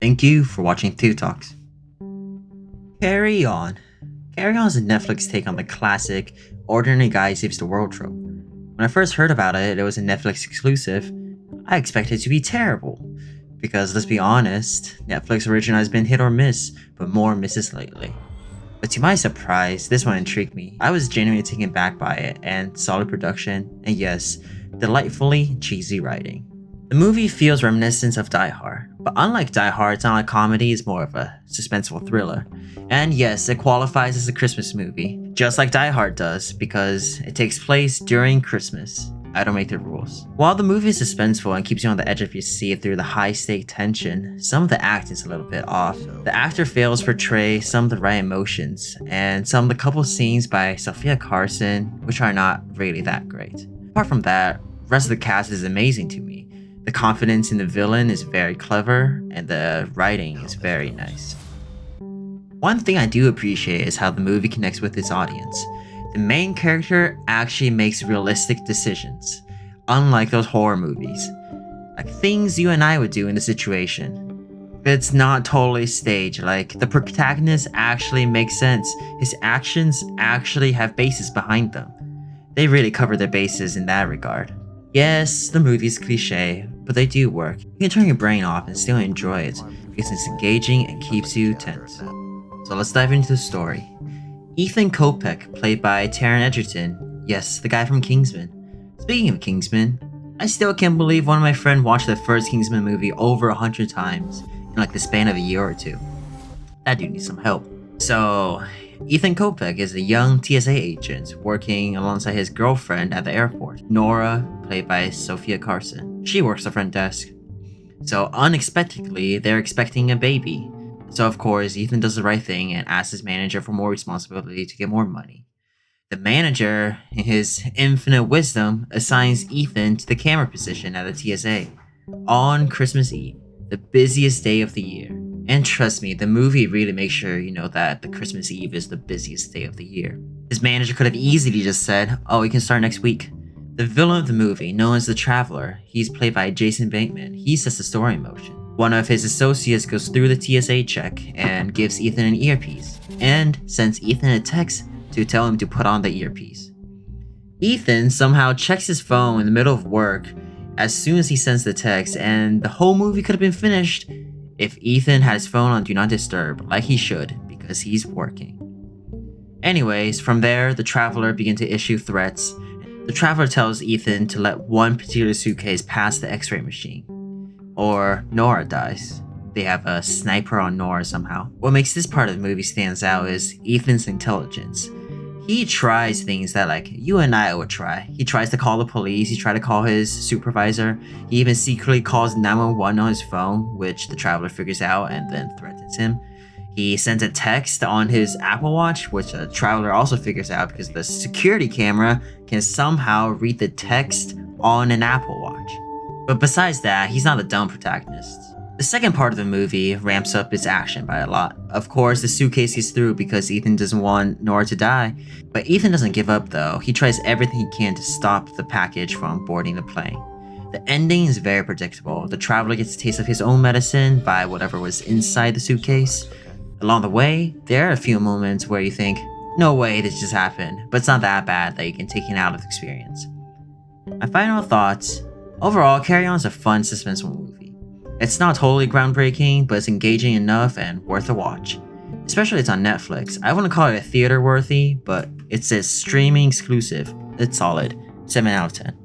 Thank you for watching Two Talks. Carry On. Carry On is a Netflix take on the classic ordinary guy saves the world trope. When I first heard about it, it was a Netflix exclusive. I expected it to be terrible. Because let's be honest, Netflix original has been hit or miss, but more misses lately. But to my surprise, this one intrigued me. I was genuinely taken back by it, and solid production, and yes, delightfully cheesy writing. The movie feels reminiscent of Die Hard, but unlike Die Hard, it's not a comedy, it's more of a suspenseful thriller. And yes, it qualifies as a Christmas movie, just like Die Hard does, because it takes place during Christmas. I don't make the rules. While the movie is suspenseful and keeps you on the edge of your seat through the high-stake tension, some of the acting is a little bit off. The actor fails to portray some of the right emotions, and some of the couple scenes by Sofia Carson, which are not really that great. Apart from that, the rest of the cast is amazing to me. The confidence in the villain is very clever, and the writing is very nice. One thing I do appreciate is how the movie connects with its audience. The main character actually makes realistic decisions, unlike those horror movies. Like things you and I would do in the situation. It's not totally staged, like the protagonist actually makes sense. His actions actually have basis behind them. They really cover their bases in that regard. Yes, the movie's cliche, but they do work. You can turn your brain off and still enjoy it because it's engaging and keeps you tense. So let's dive into the story. Ethan Kopech, played by Taron Egerton, yes, the guy from Kingsman. Speaking of Kingsman, I still can't believe one of my friends watched the first Kingsman movie over 100 times in like the span of a year or two. That dude needs some help. So, Ethan Kopech is a young TSA agent working alongside his girlfriend at the airport, Nora, played by Sofia Carson. She works the front desk. So unexpectedly, they're expecting a baby. So of course, Ethan does the right thing and asks his manager for more responsibility to get more money. The manager, in his infinite wisdom, assigns Ethan to the camera position at the TSA on Christmas Eve, the busiest day of the year. And trust me, the movie really makes sure you know that the Christmas Eve is the busiest day of the year. His manager could have easily just said, "Oh, we can start next week." The villain of the movie, known as the Traveler, he's played by Jason Bateman. He sets the story in motion. One of his associates goes through the TSA check and gives Ethan an earpiece, and sends Ethan a text to tell him to put on the earpiece. Ethan somehow checks his phone in the middle of work as soon as he sends the text, and the whole movie could have been finished if Ethan had his phone on Do Not Disturb, like he should, because he's working. Anyways, from there, the Traveler begins to issue threats. The Traveler tells Ethan to let one particular suitcase pass the x-ray machine, or Nora dies. They have a sniper on Nora somehow. What makes this part of the movie stands out is Ethan's intelligence. He tries things that like you and I would try. He tries to call the police, he tried to call his supervisor, he even secretly calls 911 on his phone, which the Traveler figures out and then threatens him. He sends a text on his Apple Watch, which the Traveler also figures out because the security camera can somehow read the text on an Apple Watch. But besides that, he's not a dumb protagonist. The second part of the movie ramps up its action by a lot. Of course, the suitcase gets through because Ethan doesn't want Nora to die. But Ethan doesn't give up though. He tries everything he can to stop the package from boarding the plane. The ending is very predictable. The Traveler gets a taste of his own medicine by whatever was inside the suitcase. Along the way, there are a few moments where you think, no way this just happened, but it's not that bad that you can take it out of the experience. My final thoughts. Overall, Carry On is a fun, suspenseful movie. It's not totally groundbreaking, but it's engaging enough and worth a watch. Especially it's on Netflix. I wouldn't call it a theater worthy, but it's a streaming exclusive. It's solid. 7 out of 10.